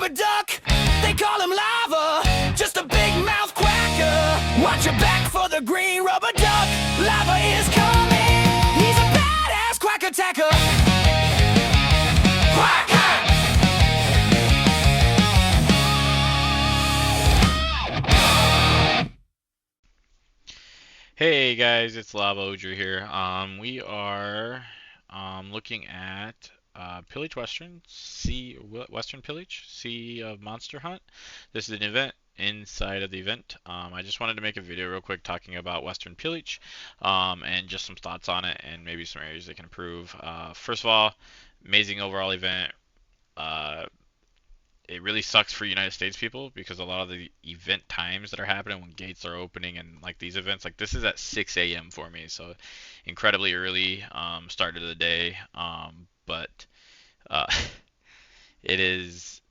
rubber duck. They call him Lava, just a big mouth quacker. Watch your back for the green rubber duck. Lava is coming. He's a badass quack attacker. Quacker! Hey guys, it's Lava Odra here. We are looking at Pillage Western, Western Pillage, Sea of Monster Hunt. This is an event inside of the event. I just wanted to make a video real quick talking about Western Pillage and just some thoughts on it and maybe some areas they can improve. First of all, amazing overall event. Uh, it really sucks for United States people because a lot of the event times that are happening when gates are opening and like these events, like this is at 6 a.m. for me, so incredibly early start of the day. But uh, it is,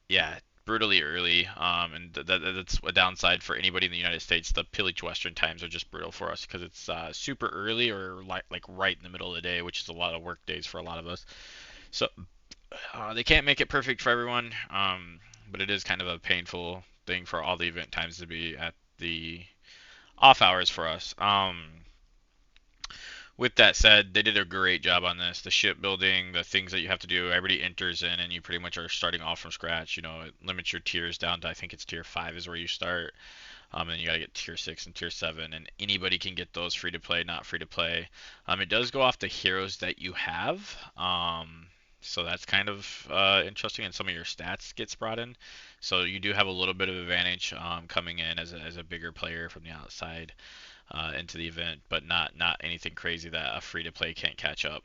yeah, brutally early, and that's a downside for anybody in the United States. The Pillage Western times are just brutal for us because it's super early or like right in the middle of the day, which is a lot of work days for a lot of us. So they can't make it perfect for everyone, but it is kind of a painful thing for all the event times to be at the off hours for us. With that said, they did a great job on this. The shipbuilding, the things that you have to do, everybody enters in and you pretty much are starting off from scratch. You know, it limits your tiers down to, I think it's tier 5 is where you start. And you gotta get tier 6 and tier 7, and anybody can get those free to play, not free to play. It does go off the heroes that you have. So that's kind of interesting, and some of your stats gets brought in. So you do have a little bit of advantage coming in as a bigger player from the outside into the event, but not anything crazy that a free to play can't catch up.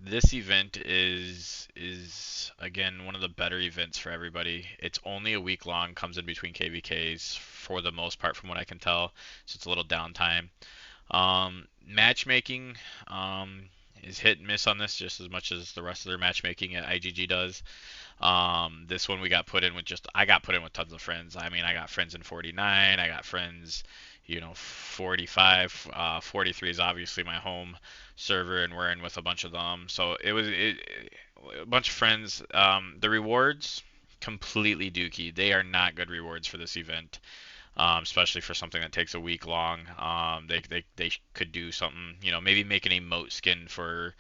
This event is again one of the better events for everybody. It's only a week long, comes in between KVKs for the most part, from what I can tell. So it's a little downtime. Matchmaking is hit and miss on this just as much as the rest of their matchmaking at IGG does. This one we got put in with I got put in with tons of friends. I mean, I got friends in 49, I got friends, 45, 43 is obviously my home server, and we're in with a bunch of them. So a bunch of friends. The rewards, completely dookie. They are not good rewards for this event. Especially for something that takes a week long. They could do something, maybe make an emote skin for,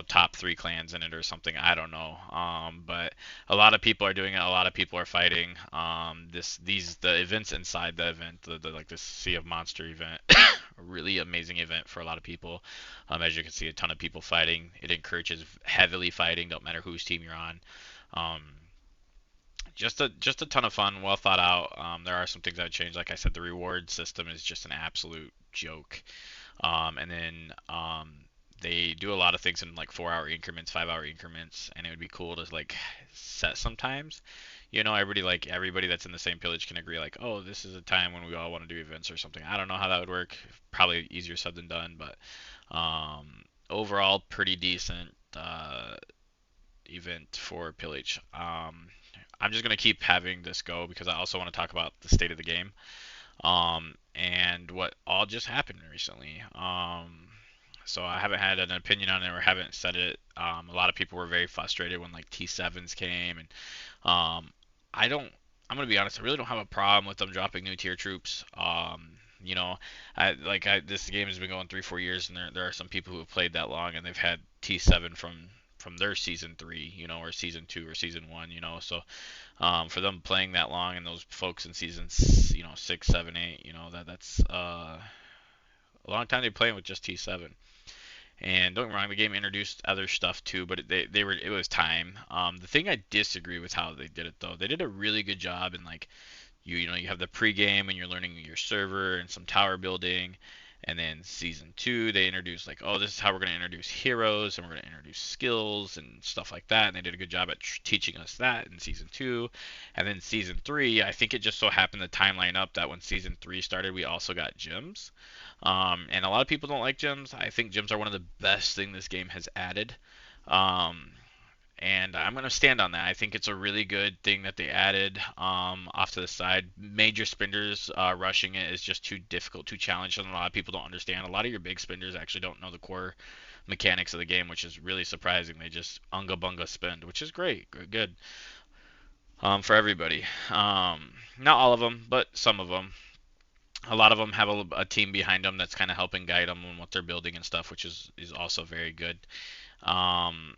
top 3 clans in it or something. I don't know. But a lot of people are doing it. A lot of people are fighting. The events inside the event, the like this Sea of Monster event, a really amazing event for a lot of people. As you can see, a ton of people fighting. It encourages heavily fighting. Don't matter whose team you're on. Just a ton of fun, well thought out. There are some things I would change. Like I said, the reward system is just an absolute joke. And then they do a lot of things in like 4-hour increments, 5-hour increments, and it would be cool to like set sometimes. Everybody that's in the same pillage can agree like, oh, this is a time when we all want to do events or something. I don't know how that would work. Probably easier said than done, but overall pretty decent event for pillage. I'm just going to keep having this go because I also want to talk about the state of the game and what all just happened recently. So I haven't had an opinion on it or haven't said it. A lot of people were very frustrated when like T7s came, and I'm going to be honest, I really don't have a problem with them dropping new tier troops. This game has been going 3-4 years, and there are some people who have played that long and they've had T7 from their season 3, or season 2 or season 1, so for them playing that long and those folks in seasons, 6, 7, 8, that's a long time they're playing with just T7. And don't get me wrong, the game introduced other stuff too, but it was time. The thing I disagree with how they did it though, they did a really good job in like you have the pregame and you're learning your server and some tower building. And then season 2, they introduced like, oh, this is how we're going to introduce heroes and we're going to introduce skills and stuff like that. And they did a good job at teaching us that in season 2. And then season 3, I think it just so happened the timeline up that when season 3 started, we also got gyms. And a lot of people don't like gyms. I think gyms are one of the best thing this game has added. And I'm going to stand on that. I think it's a really good thing that they added off to the side. Major spenders rushing it is just too difficult, too challenging. A lot of people don't understand. A lot of your big spenders actually don't know the core mechanics of the game, which is really surprising. They just unga bunga spend, which is great, good for everybody. Not all of them, but some of them. A lot of them have a team behind them that's kind of helping guide them on what they're building and stuff, which is also very good. Um,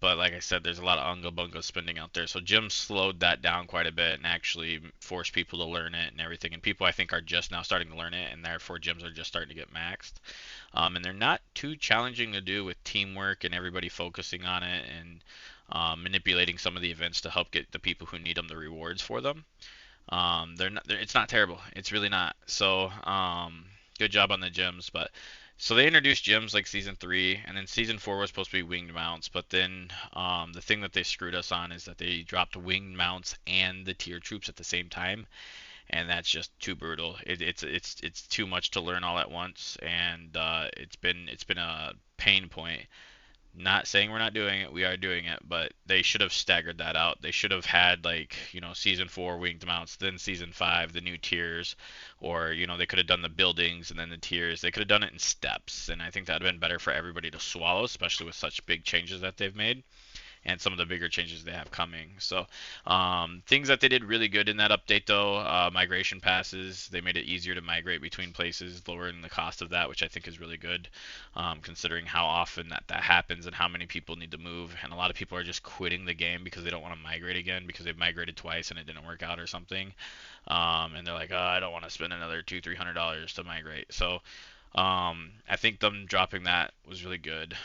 but like I said, there's a lot of unga bunga spending out there. So Jim slowed that down quite a bit and actually forced people to learn it and everything. And people I think are just now starting to learn it, and therefore gyms are just starting to get maxed. And they're not too challenging to do with teamwork and everybody focusing on it and manipulating some of the events to help get the people who need them the rewards for them. It's not terrible. It's really not. So, good job on the gyms. But so they introduced gyms like season 3, and then season 4 was supposed to be winged mounts. But then the thing that they screwed us on is that they dropped winged mounts and the tier troops at the same time, and that's just too brutal. It's too much to learn all at once, and it's been a pain point. Not saying we're not doing it, we are doing it, but they should have staggered that out. They should have had like, season 4 winged mounts, then season 5 the new tiers, or they could have done the buildings and then the tiers. They could have done it in steps, and I think that'd have been better for everybody to swallow, especially with such big changes that they've made and some of the bigger changes they have coming. So, things that they did really good in that update, though, migration passes. They made it easier to migrate between places, lowering the cost of that, which I think is really good, considering how often that happens and how many people need to move. And a lot of people are just quitting the game because they don't want to migrate again because they've migrated twice and it didn't work out or something. And they're like, oh, I don't want to spend another $200-300 to migrate. So, I think them dropping that was really good.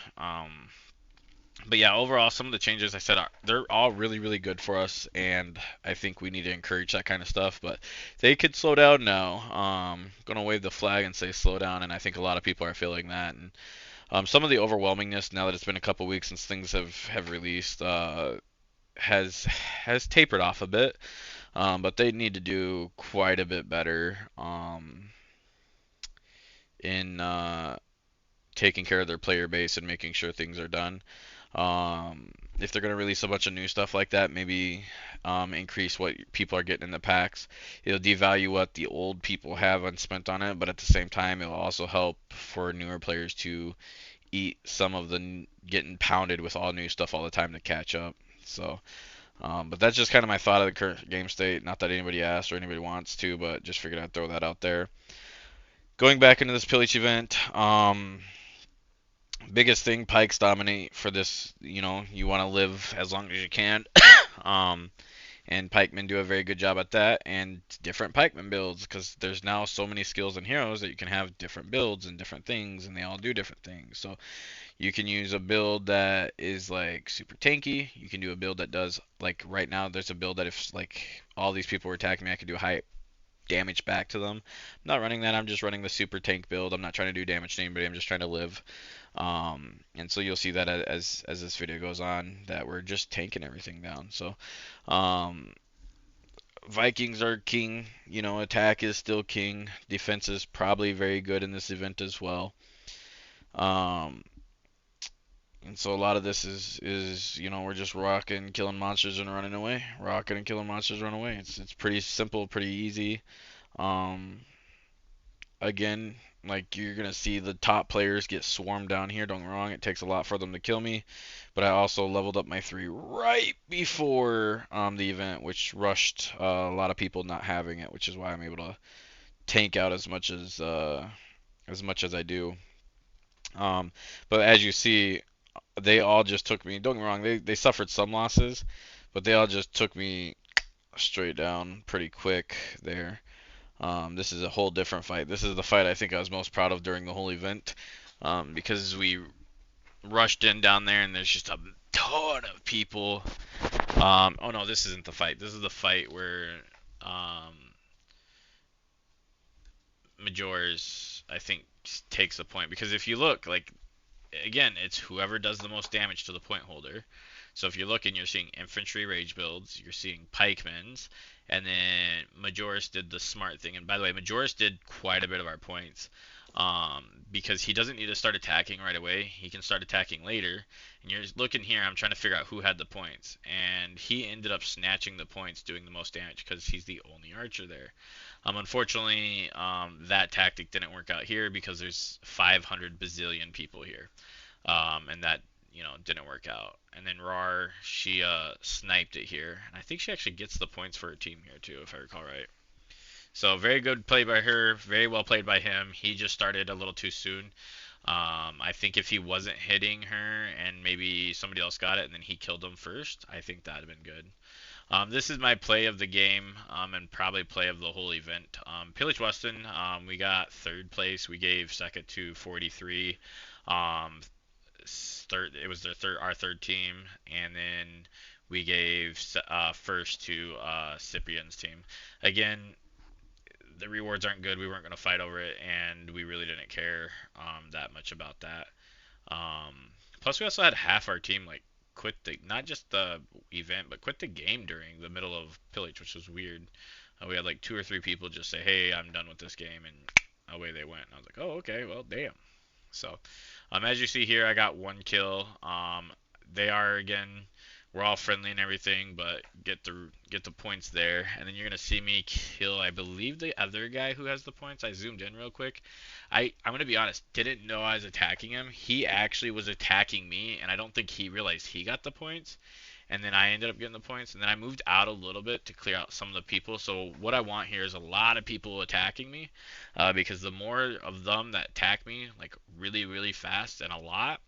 But yeah, overall, some of the changes I said they're all really, really good for us, and I think we need to encourage that kind of stuff. But they could slow down now. Gonna wave the flag and say slow down, and I think a lot of people are feeling that. And some of the overwhelmingness now that it's been a couple weeks since things have released has tapered off a bit. But they need to do quite a bit better in taking care of their player base and making sure things are done. If they're going to release a bunch of new stuff like that, maybe increase what people are getting in the packs. It'll devalue what the old people have unspent on it, but at the same time, it'll also help for newer players to eat some of the getting pounded with all new stuff all the time to catch up. So, but that's just kind of my thought of the current game state. Not that anybody asked or anybody wants to, but just figured I'd throw that out there. Going back into this Pillage event, biggest thing, pikes dominate for this. You want to live as long as you can. And pikemen do a very good job at that, and different pikemen builds, because there's now so many skills and heroes that you can have different builds and different things, and they all do different things. So you can use a build that is like super tanky. You can do a build that does, like right now there's a build that if like all these people were attacking me, I could do high damage back to them. I'm not running that. I'm just running the super tank build. I'm not trying to do damage to anybody. I'm just trying to live. And so you'll see that as this video goes on, that we're just tanking everything down. So Vikings are king. Attack is still king. Defense is probably very good in this event as well. And so a lot of this is we're just rocking, killing monsters and running away. Rocking and killing monsters, run away. It's pretty simple, pretty easy. Again, like you're gonna see the top players get swarmed down here. Don't get me wrong, it takes a lot for them to kill me, but I also leveled up my 3 right before the event, which rushed a lot of people not having it, which is why I'm able to tank out as much as I do. But as you see, they all just took me. Don't get me wrong, they suffered some losses, but they all just took me straight down pretty quick there. This is a whole different fight. This is the fight I think I was most proud of during the whole event, because we rushed in down there and there's just a ton of people. Oh no, this isn't the fight. This is the fight where Majors, I think, takes the point. Because if you look, like, again, it's whoever does the most damage to the point holder. So if you're looking, you're seeing infantry rage builds, you're seeing pikemen's, and then Majoris did the smart thing. And by the way, Majoris did quite a bit of our points, because he doesn't need to start attacking right away. He can start attacking later. And you're looking here, I'm trying to figure out who had the points. And he ended up snatching the points, doing the most damage, because he's the only archer there. Unfortunately, that tactic didn't work out here because there's 500 bazillion people here. and that didn't work out. And then Rar, she sniped it here, and I think she actually gets the points for her team here too, if I recall right. So very good play by her, very well played by him. He just started a little too soon. I think if he wasn't hitting her and maybe somebody else got it and then he killed him first, I think that'd have been good. This is my play of the game, and probably play of the whole event. Pillage Weston, we got third place. We gave second to 43. Um, it was our third team, and then we gave first to Cyprian's team. Again, the rewards aren't good. We weren't going to fight over it, and we really didn't care that much about that. Um, Plus, we also had half our team like quit the not just the event, but quit the game during the middle of Pillage, which was weird. We had like two or three people just say, "Hey, I'm done with this game," and away they went. And I was like, "Oh, okay, well, damn." So, as you see here, I got one kill. They are again, we're all friendly and everything, but get the points there, and then you're gonna see me kill, I believe, the other guy who has the points. I zoomed in real quick. I'm gonna be honest, didn't know I was attacking him. He actually was attacking me, and I don't think he realized he got the points, and then I ended up getting the points, and then I moved out a little bit to clear out some of the people. So what I want here is a lot of people attacking me, because the more of them that attack me, like really, really fast and a lot,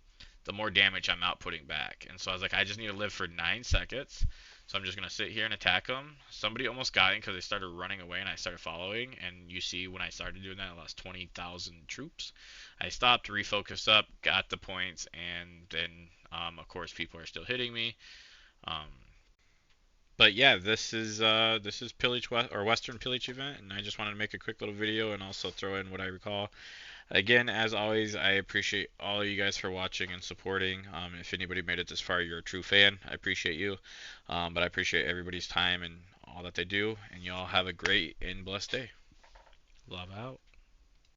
the more damage I'm outputting back. And so I was like, I just need to live for 9 seconds. So I'm just going to sit here and attack them. Somebody almost got in because they started running away and I started following. And you see when I started doing that, I lost 20,000 troops. I stopped, refocused up, got the points, and then, of course, people are still hitting me. Um, but yeah, this is Pillage or Western Pillage event, and I just wanted to make a quick little video and also throw in what I recall. Again, as always, I appreciate all of you guys for watching and supporting. If anybody made it this far, you're a true fan. I appreciate you. But I appreciate everybody's time and all that they do. And y'all have a great and blessed day. Love out.